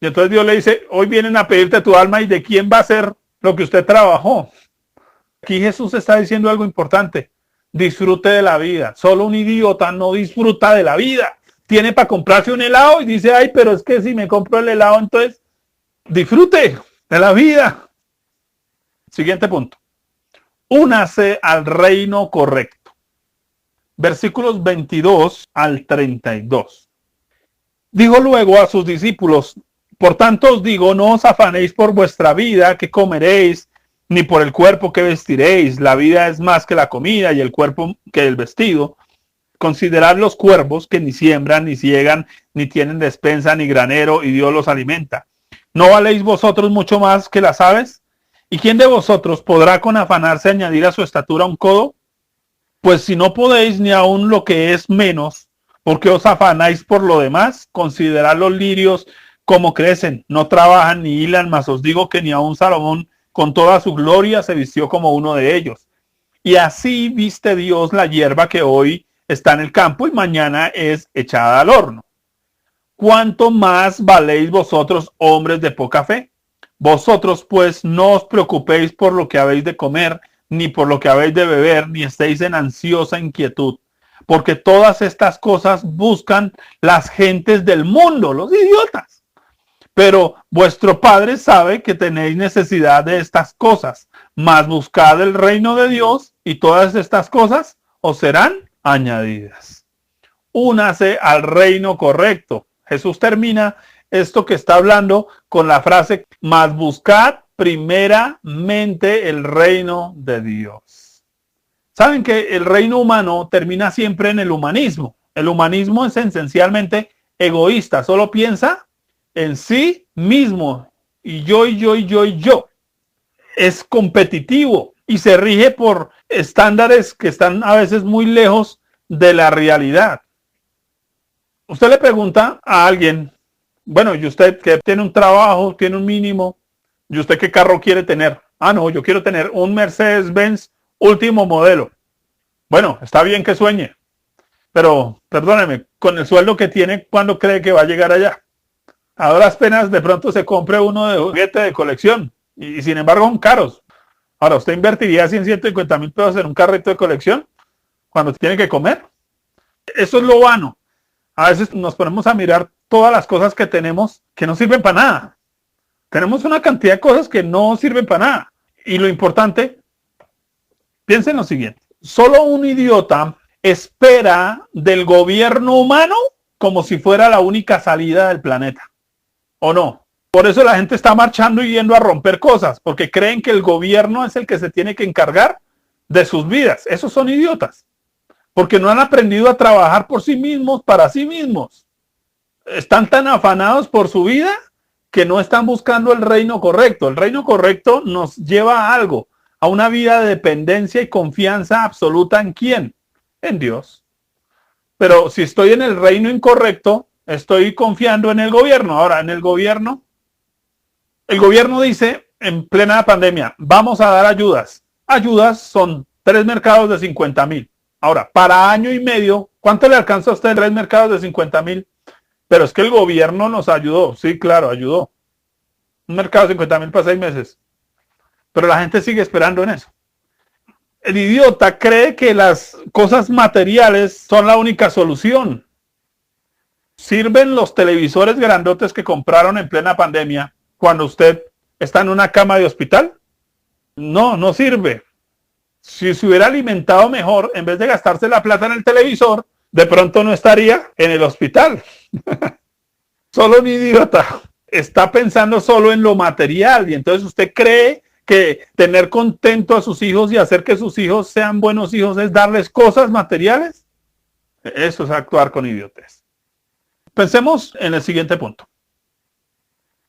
Y entonces Dios le dice, hoy vienen a pedirte tu alma, y ¿de quién va a ser lo que usted trabajó? Aquí Jesús está diciendo algo importante. Disfrute de la vida. Solo un idiota no disfruta de la vida. Tiene para comprarse un helado y dice, ay, pero es que si me compro el helado, entonces disfrute de la vida. Siguiente punto. Únase al reino correcto. Versículos 22 al 32. Dijo luego a sus discípulos, Por tanto os digo, no os afanéis por vuestra vida, que comeréis, ni por el cuerpo que vestiréis. La vida es más que la comida y el cuerpo que el vestido. Considerad los cuervos que ni siembran, ni ciegan, ni tienen despensa, ni granero, y Dios los alimenta. ¿No valéis vosotros mucho más que las aves? ¿Y quién de vosotros podrá con afanarse añadir a su estatura un codo? Pues si no podéis ni aun lo que es menos, ¿por qué os afanáis por lo demás? Considerad los lirios como crecen, no trabajan ni hilan, mas os digo que ni aun Salomón con toda su gloria se vistió como uno de ellos. Y así viste Dios la hierba que hoy está en el campo y mañana es echada al horno. ¿Cuánto más valéis vosotros, hombres de poca fe? Vosotros pues no os preocupéis por lo que habéis de comer, ni por lo que habéis de beber, ni estéis en ansiosa inquietud, porque todas estas cosas buscan las gentes del mundo, los idiotas. Pero vuestro Padre sabe que tenéis necesidad de estas cosas, mas buscad el reino de Dios y todas estas cosas os serán añadidas. Únase al reino correcto. Jesús termina esto que está hablando con la frase, mas buscad primeramente el reino de Dios. Saben que el reino humano termina siempre en el humanismo. El humanismo es esencialmente egoísta, solo piensa en sí mismo, y yo, y yo, y yo, y yo. Es competitivo y se rige por estándares que están a veces muy lejos de la realidad. Usted le pregunta a alguien, bueno, ¿y usted que tiene un trabajo, tiene un mínimo? ¿Y usted qué carro quiere tener? Ah, no, yo quiero tener un Mercedes-Benz último modelo. Bueno, está bien que sueñe, pero perdóneme, con el sueldo que tiene, ¿cuándo cree que va a llegar allá? A duras penas de pronto se compre uno de juguete de colección y sin embargo son caros. Ahora, ¿usted invertiría 150,000 pesos en un carrito de colección cuando tiene que comer? Eso es lo vano. A veces nos ponemos a mirar todas las cosas que tenemos que no sirven para nada. Tenemos una cantidad de cosas que no sirven para nada. Y lo importante, piensen en lo siguiente. Solo un idiota espera del gobierno humano como si fuera la única salida del planeta. ¿O no? Por eso la gente está marchando y yendo a romper cosas, porque creen que el gobierno es el que se tiene que encargar de sus vidas. Esos son idiotas, porque no han aprendido a trabajar por sí mismos, para sí mismos. Están tan afanados por su vida que no están buscando el reino correcto. El reino correcto nos lleva a algo, a una vida de dependencia y confianza absoluta ¿en quién? En Dios. Pero si estoy en el reino incorrecto, estoy confiando en el gobierno. Ahora, en el gobierno dice en plena pandemia, vamos a dar ayudas. Ayudas son 3 mercados de 50,000. Ahora, para año y medio, ¿cuánto le alcanza a usted 3 mercados de 50,000? Pero es que el gobierno nos ayudó. Sí, claro, ayudó. Un mercado de 50,000 para 6 meses. Pero la gente sigue esperando en eso. El idiota cree que las cosas materiales son la única solución. ¿Sirven los televisores grandotes que compraron en plena pandemia cuando usted está en una cama de hospital? No, no sirve. Si se hubiera alimentado mejor, en vez de gastarse la plata en el televisor, de pronto no estaría en el hospital. Solo un idiota está pensando solo en lo material y entonces usted cree que tener contento a sus hijos y hacer que sus hijos sean buenos hijos es darles cosas materiales. Eso es actuar con idiotez. Pensemos en el siguiente punto.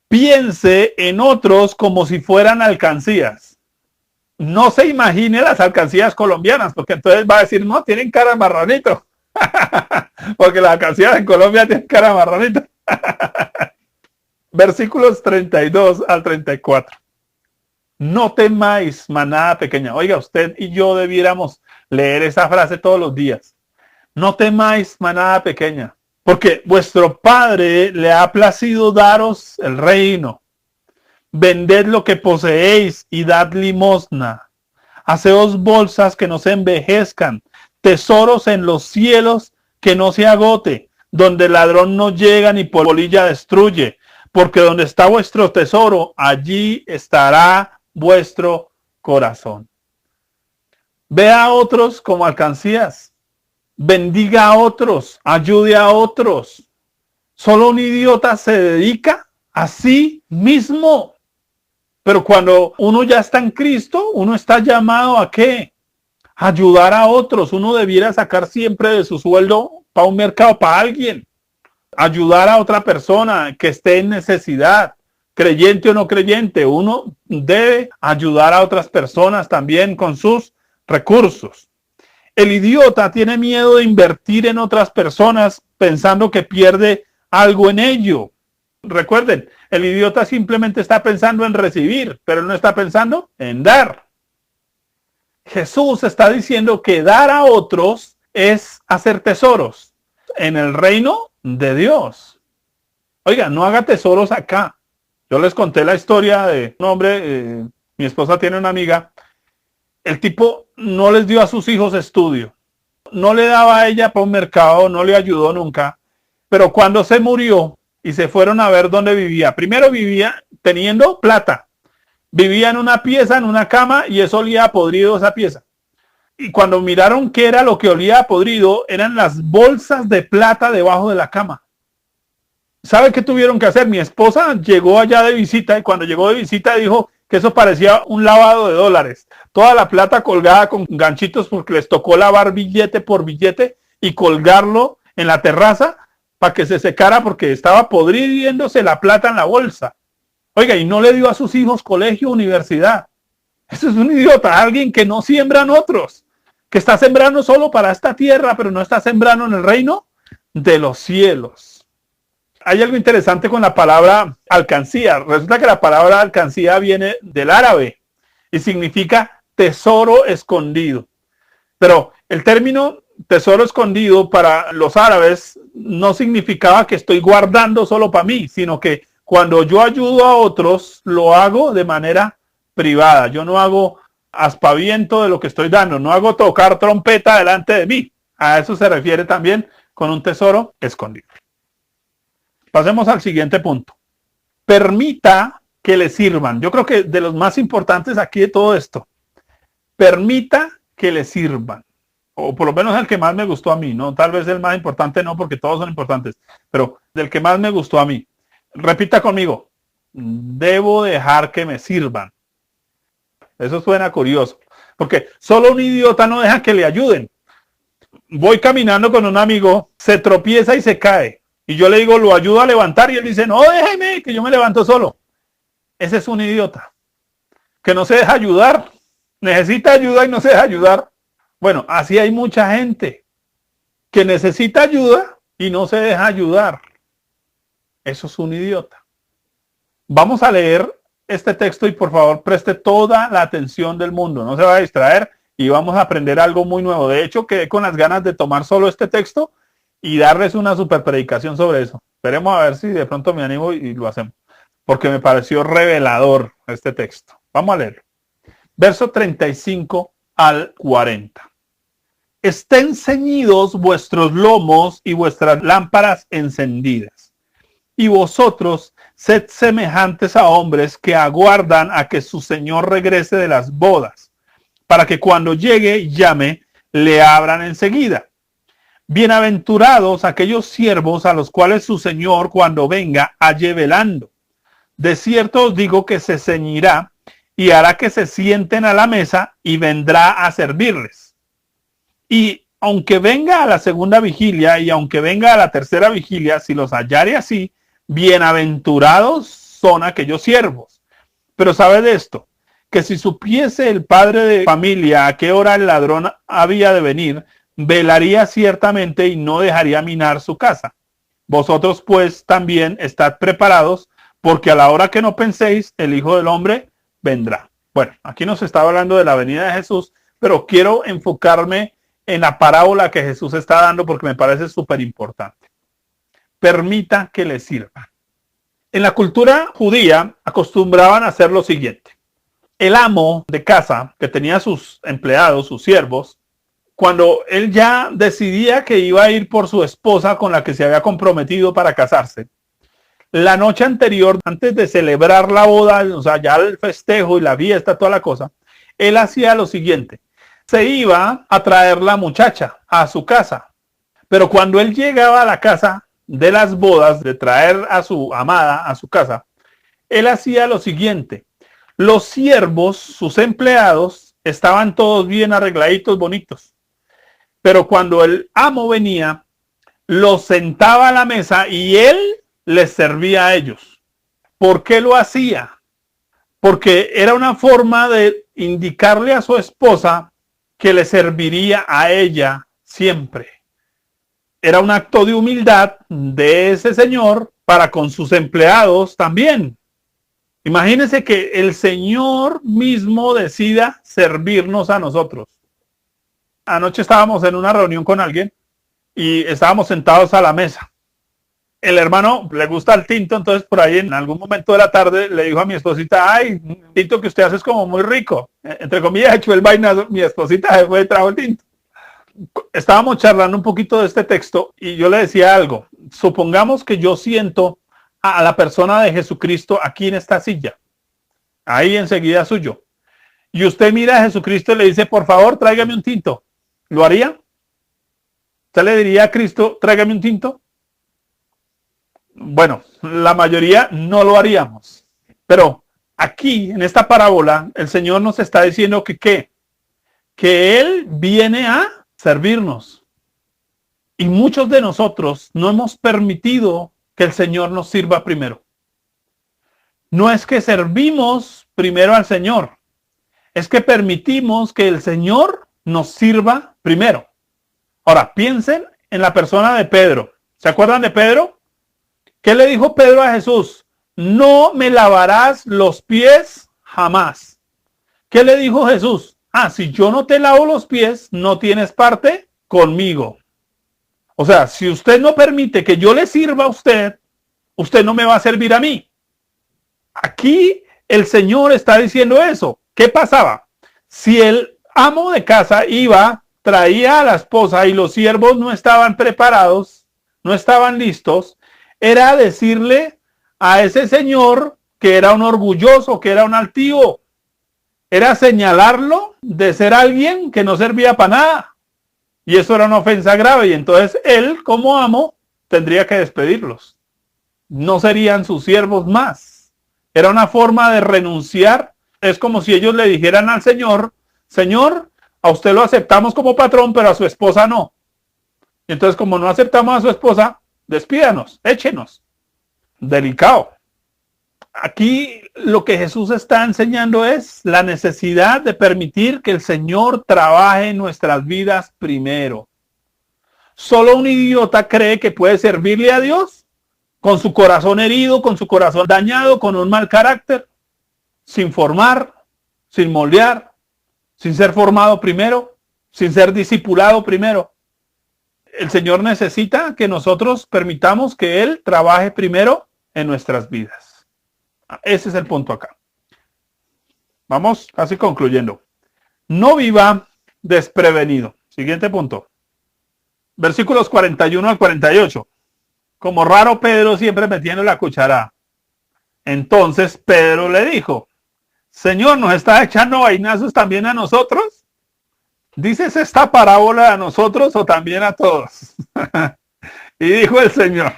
Piense en otros como si fueran alcancías. No se imagine las alcancías colombianas, porque entonces va a decir, no, tienen cara de marranito. Porque las alcancías en Colombia tienen cara de marranito. Versículos 32 al 34. No temáis, manada pequeña. Oiga, usted y yo debiéramos leer esa frase todos los días. No temáis, manada pequeña, porque vuestro Padre le ha placido daros el reino. Vended lo que poseéis y dad limosna. Haceos bolsas que no se envejezcan, tesoros en los cielos que no se agote, donde el ladrón no llega ni polilla destruye, porque donde está vuestro tesoro, allí estará vuestro corazón. Ve a otros como alcancías, bendiga a otros, ayude a otros. Solo un idiota se dedica Así mismo. Pero cuando uno ya está en Cristo, uno está llamado ¿a qué? Ayudar a otros. Uno debiera sacar siempre de su sueldo para un mercado, para alguien. Ayudar a otra persona que esté en necesidad, creyente o no creyente. Uno debe ayudar a otras personas también con sus recursos. El idiota tiene miedo de invertir en otras personas pensando que pierde algo en ello. Recuerden, el idiota simplemente está pensando en recibir, pero no está pensando en dar. Jesús está diciendo que dar a otros es hacer tesoros en el reino de Dios. Oiga, no haga tesoros acá. Yo les conté la historia de un hombre, mi esposa tiene una amiga, el tipo no les dio a sus hijos estudio, no le daba a ella para un mercado, no le ayudó nunca, pero cuando se murió y se fueron a ver dónde vivía, primero vivía teniendo plata, vivía en una pieza, en una cama, y eso olía a podrido esa pieza. Y cuando miraron qué era lo que olía a podrido, eran las bolsas de plata debajo de la cama. ¿Sabe qué tuvieron que hacer? Mi esposa llegó allá de visita y cuando llegó de visita dijo que eso parecía un lavado de dólares. Toda la plata colgada con ganchitos porque les tocó lavar billete por billete y colgarlo en la terraza para que se secara porque estaba podridiéndose la plata en la bolsa. Oiga, y no le dio a sus hijos colegio, universidad. Eso es un idiota, alguien que no siembra en otros, que está sembrando solo para esta tierra, pero no está sembrando en el reino de los cielos. Hay algo interesante con la palabra alcancía. Resulta que la palabra alcancía viene del árabe y significa tesoro escondido. Pero el término tesoro escondido para los árabes no significaba que estoy guardando solo para mí, sino que cuando yo ayudo a otros, lo hago de manera privada. Yo no hago aspaviento de lo que estoy dando, no hago tocar trompeta delante de mí. A eso se refiere también con un tesoro escondido. Pasemos al siguiente punto. Permita que le sirvan. Yo creo que de los más importantes aquí de todo esto. Permita que le sirvan. O por lo menos el que más me gustó a mí, ¿no? Tal vez el más importante no, porque todos son importantes. Pero del que más me gustó a mí. Repita conmigo. Debo dejar que me sirvan. Eso suena curioso. Porque solo un idiota no deja que le ayuden. Voy caminando con un amigo, se tropieza y se cae. Y yo le digo, lo ayudo a levantar. Y él dice, no, déjeme, que yo me levanto solo. Ese es un idiota. Que no se deja ayudar. Necesita ayuda y no se deja ayudar. Bueno, así hay mucha gente que necesita ayuda y no se deja ayudar. Eso es un idiota. Vamos a leer este texto y por favor preste toda la atención del mundo. No se va a distraer y vamos a aprender algo muy nuevo. De hecho, quedé con las ganas de tomar solo este texto y darles una super predicación sobre eso. Esperemos a ver si de pronto me animo y lo hacemos. Porque me pareció revelador este texto. Vamos a leer. Verso 35 al 40. Estén ceñidos vuestros lomos y vuestras lámparas encendidas. Y vosotros sed semejantes a hombres que aguardan a que su señor regrese de las bodas, para que cuando llegue y llame, le abran enseguida. Bienaventurados aquellos siervos a los cuales su señor cuando venga halle velando. De cierto os digo que se ceñirá y hará que se sienten a la mesa y vendrá a servirles. Y aunque venga a la segunda vigilia y aunque venga a la tercera vigilia, si los hallare así, bienaventurados son aquellos siervos. Pero sabe de esto, que si supiese el padre de familia a qué hora el ladrón había de venir, velaría ciertamente y no dejaría minar su casa. Vosotros pues también estad preparados, porque a la hora que no penséis, el Hijo del Hombre vendrá. Bueno, aquí nos está hablando de la venida de Jesús, pero quiero enfocarme en la parábola que Jesús está dando porque me parece súper importante. Permita que le sirva. En la cultura judía acostumbraban a hacer lo siguiente. El amo de casa, que tenía sus empleados, sus siervos, cuando él ya decidía que iba a ir por su esposa con la que se había comprometido para casarse, la noche anterior, antes de celebrar la boda, o sea, ya el festejo y la fiesta, toda la cosa, él hacía lo siguiente. Se iba a traer la muchacha a su casa, pero cuando él llegaba a la casa, de las bodas, de traer a su amada a su casa, él hacía lo siguiente. Los siervos, sus empleados, estaban todos bien arregladitos, bonitos. Pero cuando el amo venía, los sentaba a la mesa y él les servía a ellos. ¿Por qué lo hacía? Porque era una forma de indicarle a su esposa que le serviría a ella siempre. Era un acto de humildad de ese señor para con sus empleados también. Imagínense que el Señor mismo decida servirnos a nosotros. Anoche estábamos en una reunión con alguien y estábamos sentados a la mesa. El hermano le gusta el tinto, entonces por ahí en algún momento de la tarde le dijo a mi esposita, ay, el tinto que usted hace es como muy rico. Entre comillas, echó el vainazo, mi esposita se fue y trajo el tinto. Estábamos charlando un poquito de este texto y yo le decía algo. Supongamos que yo siento a la persona de Jesucristo aquí en esta silla, ahí enseguida suyo. Y usted mira a Jesucristo y le dice, por favor, tráigame un tinto. ¿Lo haría? ¿Usted le diría a Cristo, tráigame un tinto? Bueno, la mayoría no lo haríamos. Pero aquí, en esta parábola, el Señor nos está diciendo que ¿qué? Que Él viene a servirnos. Y muchos de nosotros no hemos permitido que el Señor nos sirva primero. No es que servimos primero al Señor, es que permitimos que el Señor nos sirva primero. Ahora, piensen en la persona de Pedro. ¿Se acuerdan de Pedro? ¿Qué le dijo Pedro a Jesús? No me lavarás los pies jamás. ¿Qué le dijo Jesús? Ah, si yo no te lavo los pies, no tienes parte conmigo. O sea, si usted no permite que yo le sirva a usted, usted no me va a servir a mí. Aquí el Señor está diciendo eso. ¿Qué pasaba? Si el amo de casa iba, traía a la esposa y los siervos no estaban preparados, no estaban listos, era decirle a ese señor que era un orgulloso, que era un altivo. Era señalarlo de ser alguien que no servía para nada. Y eso era una ofensa grave. Y entonces él, como amo, tendría que despedirlos. No serían sus siervos más. Era una forma de renunciar. Es como si ellos le dijeran al Señor, Señor, a usted lo aceptamos como patrón, pero a su esposa no. Y entonces, como no aceptamos a su esposa, despídanos, échenos. Delicado. Aquí lo que Jesús está enseñando es la necesidad de permitir que el Señor trabaje en nuestras vidas primero. Solo un idiota cree que puede servirle a Dios con su corazón herido, con su corazón dañado, con un mal carácter, sin formar, sin moldear, sin ser formado primero, sin ser discipulado primero. El Señor necesita que nosotros permitamos que Él trabaje primero en nuestras vidas. Ese es el punto acá. Vamos casi concluyendo. No viva desprevenido. Siguiente punto. Versículos 41 al 48. Como raro Pedro siempre metiendo la cuchara. Entonces Pedro le dijo, Señor, ¿nos está echando vainazos también a nosotros? ¿Dices esta parábola a nosotros o también a todos? Y dijo el Señor,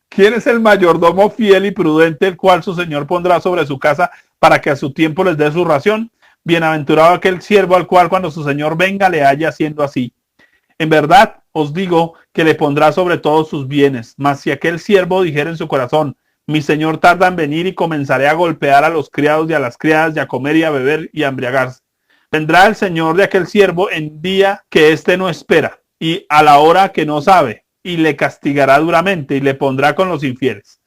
¿quién es el mayordomo fiel y prudente, el cual su señor pondrá sobre su casa para que a su tiempo les dé su ración? Bienaventurado aquel siervo al cual cuando su señor venga le haya haciendo así. En verdad os digo que le pondrá sobre todos sus bienes. Mas si aquel siervo dijera en su corazón, mi señor tarda en venir y comenzaré a golpear a los criados y a las criadas y a comer y a beber y a embriagarse. Vendrá el señor de aquel siervo en día que éste no espera y a la hora que no sabe, y le castigará duramente y le pondrá con los infieles.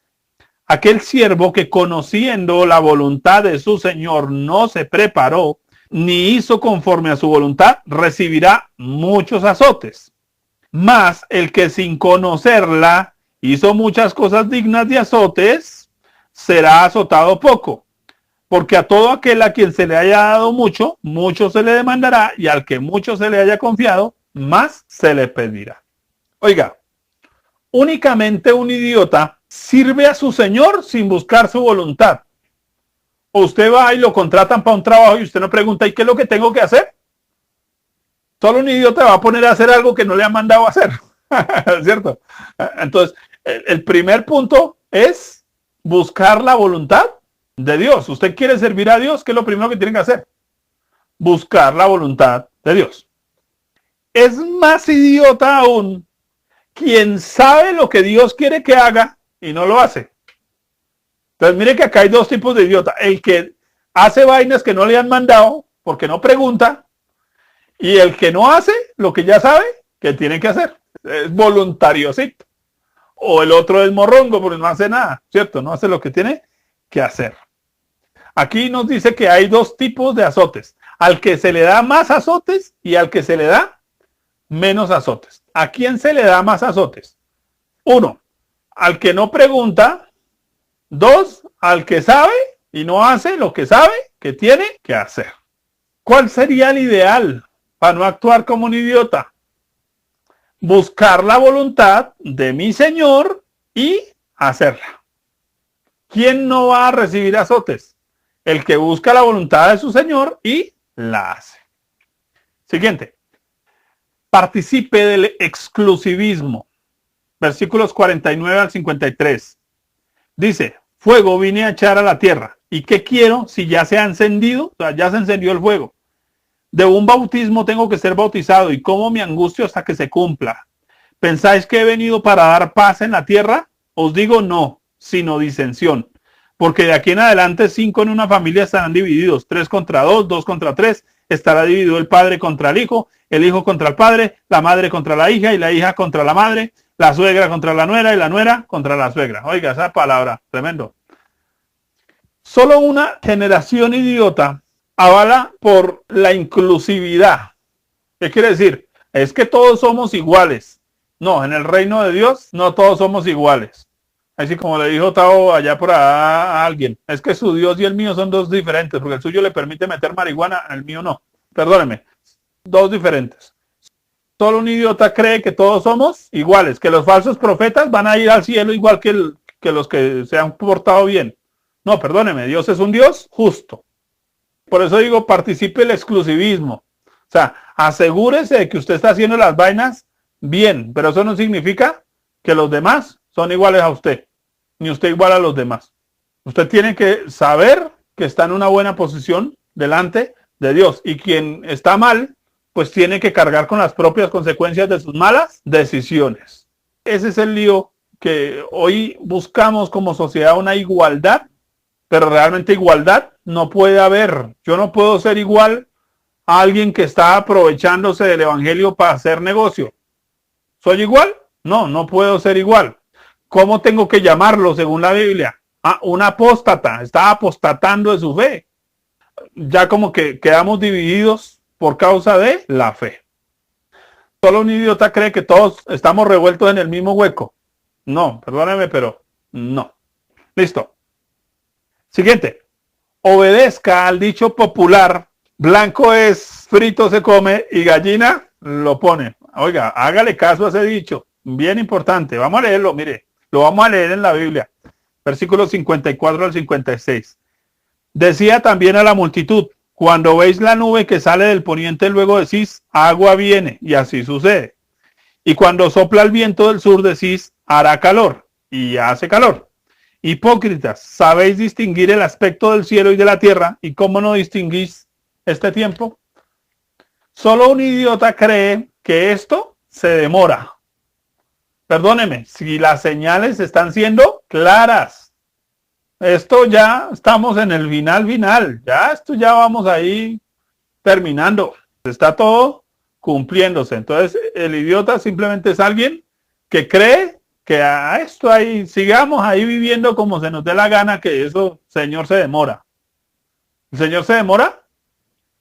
Aquel siervo que conociendo la voluntad de su señor no se preparó, ni hizo conforme a su voluntad, recibirá muchos azotes. Mas el que sin conocerla hizo muchas cosas dignas de azotes, será azotado poco. Porque a todo aquel a quien se le haya dado mucho, mucho se le demandará, y al que mucho se le haya confiado, más se le pedirá. Oiga, únicamente un idiota sirve a su señor sin buscar su voluntad. O usted va y lo contratan para un trabajo y usted no pregunta, ¿y qué es lo que tengo que hacer? Solo un idiota va a poner a hacer algo que no le han mandado a hacer. ¿Cierto? Entonces, El primer punto es buscar la voluntad de Dios. Usted quiere servir a Dios, ¿qué es lo primero que tiene que hacer? Buscar la voluntad de Dios. Es más idiota aún quien sabe lo que Dios quiere que haga y no lo hace. Entonces mire que acá hay dos tipos de idiota. El que hace vainas que no le han mandado porque no pregunta, y el que no hace lo que ya sabe que tiene que hacer. Es voluntariosito. O el otro es morrongo porque no hace nada, ¿cierto? No hace lo que tiene que hacer. Aquí nos dice que hay dos tipos de azotes. Al que se le da más azotes y al que se le da menos azotes. ¿A quién se le da más azotes? 1, al que no pregunta. 2, al que sabe y no hace lo que sabe que tiene que hacer. ¿Cuál sería el ideal para no actuar como un idiota? Buscar la voluntad de mi Señor y hacerla. ¿Quién no va a recibir azotes? El que busca la voluntad de su Señor y la hace. Siguiente. Participe del exclusivismo. Versículos 49 al 53. Dice, fuego vine a echar a la tierra. ¿Y qué quiero si ya se ha encendido? O sea, ya se encendió el fuego. De un bautismo tengo que ser bautizado y cómo me angustio hasta que se cumpla. ¿Pensáis que he venido para dar paz en la tierra? Os digo no, sino disensión. Porque de aquí en adelante 5 en una familia estarán divididos, 3 contra 2, 2 contra 3. Estará dividido el padre contra el hijo contra el padre, la madre contra la hija y la hija contra la madre, la suegra contra la nuera y la nuera contra la suegra. Oiga, esa palabra, tremendo. Solo una generación idiota avala por la inclusividad. ¿Qué quiere decir? Es que todos somos iguales. No, en el reino de Dios no todos somos iguales. Así como le dijo Tao allá por a alguien. Es que su Dios y el mío son dos diferentes, porque el suyo le permite meter marihuana, el mío no. Perdóneme, dos diferentes. Solo un idiota cree que todos somos iguales, que los falsos profetas van a ir al cielo igual que los que se han portado bien. No, perdóneme, Dios es un Dios justo. Por eso digo, participe el exclusivismo. O sea, asegúrese de que usted está haciendo las vainas bien, pero eso no significa que los demás son iguales a usted, ni usted igual a los demás. Usted tiene que saber que está en una buena posición delante de Dios, y quien está mal, pues tiene que cargar con las propias consecuencias de sus malas decisiones. Ese es el lío, que hoy buscamos como sociedad una igualdad, pero realmente igualdad no puede haber. Yo no puedo ser igual a alguien que está aprovechándose del evangelio para hacer negocio. ¿Soy igual? No, no puedo ser igual. ¿Cómo tengo que llamarlo según la Biblia? Un apóstata, está apostatando de su fe. Ya como que quedamos divididos por causa de la fe. Solo un idiota cree que todos estamos revueltos en el mismo hueco. No, perdóneme, pero no. Listo. Siguiente. Obedezca al dicho popular: blanco es, frito se come y gallina lo pone. Oiga, hágale caso a ese dicho. Bien importante. Vamos a leerlo, mire. Lo vamos a leer en la Biblia. Versículos 54 al 56. Decía también a la multitud: cuando veis la nube que sale del poniente, luego decís, agua viene, y así sucede. Y cuando sopla el viento del sur, decís, hará calor, y hace calor. Hipócritas, ¿sabéis distinguir el aspecto del cielo y de la tierra? ¿Y cómo no distinguís este tiempo? Solo un idiota cree que esto se demora. Perdóneme, si las señales están siendo claras. Esto ya estamos en el final. Ya vamos ahí terminando. Está todo cumpliéndose. Entonces, el idiota simplemente es alguien que cree que a esto ahí, sigamos ahí viviendo como se nos dé la gana, que eso, Señor, se demora. ¿El Señor se demora?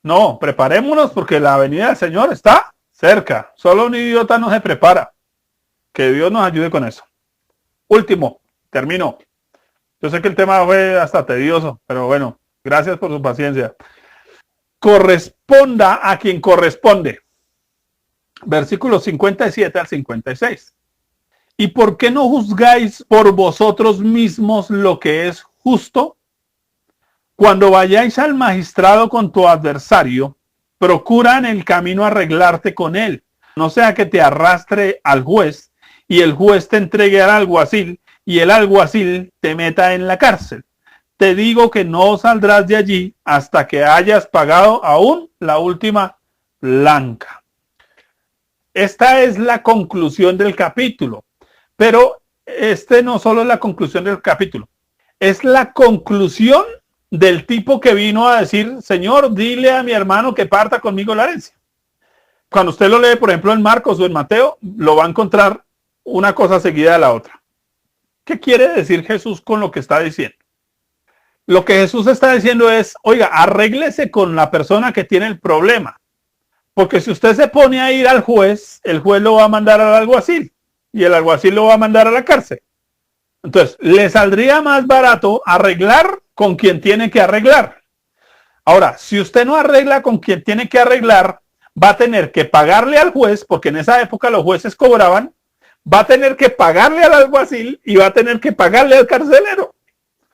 No, preparémonos porque la venida del Señor está cerca. Solo un idiota no se prepara. Que Dios nos ayude con eso. Último, termino. Yo sé que el tema fue hasta tedioso, pero bueno, gracias por su paciencia. Corresponda a quien corresponde. Versículos 57 al 56. ¿Y por qué no juzgáis por vosotros mismos lo que es justo? Cuando vayáis al magistrado con tu adversario, procura en el camino arreglarte con él, no sea que te arrastre al juez y el juez te entregue al alguacil y el alguacil te meta en la cárcel. Te digo que no saldrás de allí hasta que hayas pagado aún la última blanca. Esta es la conclusión del capítulo, pero no solo es la conclusión del capítulo, es la conclusión del tipo que vino a decir, Señor, dile a mi hermano que parta conmigo la herencia. Cuando usted lo lee, por ejemplo, en Marcos o en Mateo, lo va a encontrar una cosa seguida de la otra. ¿Qué quiere decir Jesús con lo que está diciendo? Lo que Jesús está diciendo es, oiga, arréglese con la persona que tiene el problema. Porque si usted se pone a ir al juez, el juez lo va a mandar al alguacil y el alguacil lo va a mandar a la cárcel. Entonces, le saldría más barato arreglar con quien tiene que arreglar. Ahora, si usted no arregla con quien tiene que arreglar, va a tener que pagarle al juez, porque en esa época los jueces cobraban, va a tener que pagarle al alguacil y va a tener que pagarle al carcelero.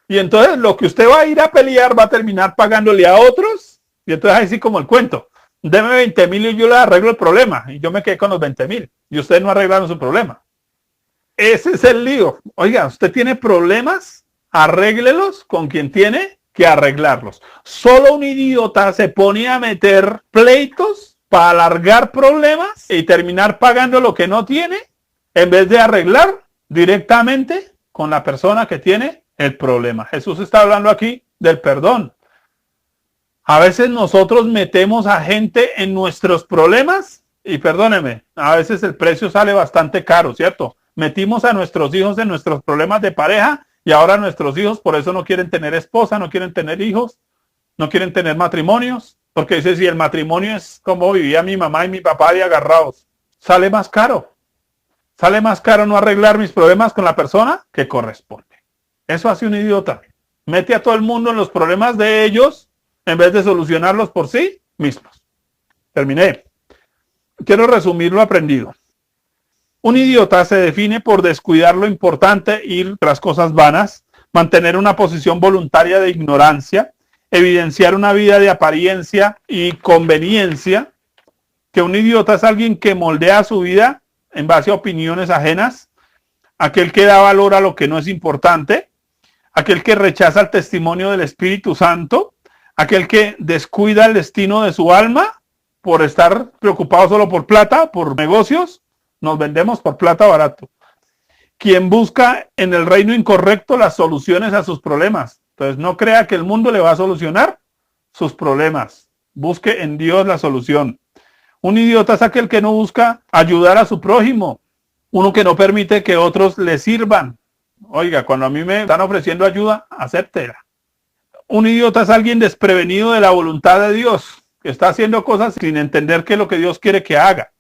Y entonces lo que usted va a ir a pelear va a terminar pagándole a otros. Y entonces ahí sí como el cuento. Deme 20,000 y yo le arreglo el problema. Y yo me quedé con los 20,000. Y ustedes no arreglaron su problema. Ese es el lío. Oiga, usted tiene problemas, arréglelos con quien tiene que arreglarlos. Solo un idiota se pone a meter pleitos para alargar problemas y terminar pagando lo que no tiene en vez de arreglar directamente con la persona que tiene el problema. Jesús está hablando aquí del perdón. A veces nosotros metemos a gente en nuestros problemas y perdóneme, a veces el precio sale bastante caro, ¿cierto? Metimos a nuestros hijos en nuestros problemas de pareja y ahora nuestros hijos por eso no quieren tener esposa, no quieren tener hijos, no quieren tener matrimonios, porque dice, si el matrimonio es como vivía mi mamá y mi papá de agarrados, sale más caro. Sale más caro no arreglar mis problemas con la persona que corresponde. Eso hace un idiota. Mete a todo el mundo en los problemas de ellos en vez de solucionarlos por sí mismos. Terminé. Quiero resumir lo aprendido. Un idiota se define por descuidar lo importante, ir tras cosas vanas, mantener una posición voluntaria de ignorancia, evidenciar una vida de apariencia y conveniencia. Que un idiota es alguien que moldea su vida en base a opiniones ajenas, aquel que da valor a lo que no es importante, aquel que rechaza el testimonio del Espíritu Santo, aquel que descuida el destino de su alma por estar preocupado solo por plata, por negocios, nos vendemos por plata barato. Quien busca en el reino incorrecto las soluciones a sus problemas. Entonces no crea que el mundo le va a solucionar sus problemas. Busque en Dios la solución. Un idiota es aquel que no busca ayudar a su prójimo. Uno que no permite que otros le sirvan. Oiga, cuando a mí me están ofreciendo ayuda, acéptela. Un idiota es alguien desprevenido de la voluntad de Dios, que está haciendo cosas sin entender qué es lo que Dios quiere que haga.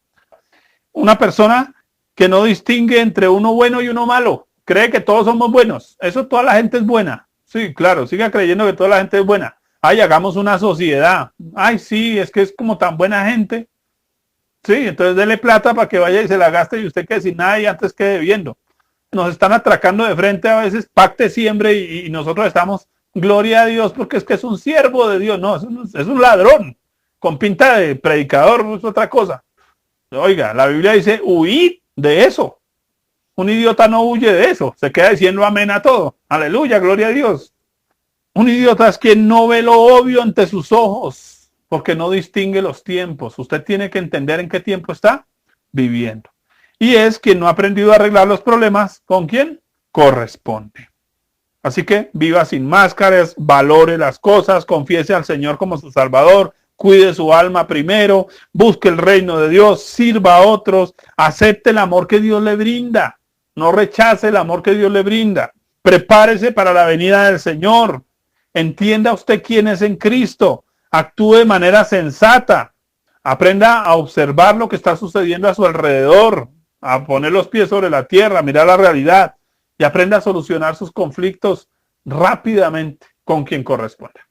Una persona que no distingue entre uno bueno y uno malo. Cree que todos somos buenos. Eso toda la gente es buena. Sí, claro, siga creyendo que toda la gente es buena. Ay, hagamos una sociedad. Ay, sí, es que es como tan buena gente. Sí, entonces dele plata para que vaya y se la gaste y usted quede sin nada y antes quede debiendo. Nos están atracando de frente a veces, pacte siempre y nosotros estamos, gloria a Dios, porque es que es un siervo de Dios. No, es un ladrón con pinta de predicador, es otra cosa. Oiga, la Biblia dice, huid de eso. Un idiota no huye de eso, se queda diciendo amén a todo. Aleluya, gloria a Dios. Un idiota es quien no ve lo obvio ante sus ojos, porque no distingue los tiempos. Usted tiene que entender en qué tiempo está viviendo. Y es quien no ha aprendido a arreglar los problemas con quien corresponde. Así que viva sin máscaras, valore las cosas, confiese al Señor como su Salvador, cuide su alma primero, busque el reino de Dios, sirva a otros, acepte el amor que Dios le brinda, no rechace el amor que Dios le brinda. Prepárese para la venida del Señor. Entienda usted quién es en Cristo. Actúe de manera sensata. Aprenda a observar lo que está sucediendo a su alrededor, a poner los pies sobre la tierra, a mirar la realidad y aprenda a solucionar sus conflictos rápidamente con quien corresponda.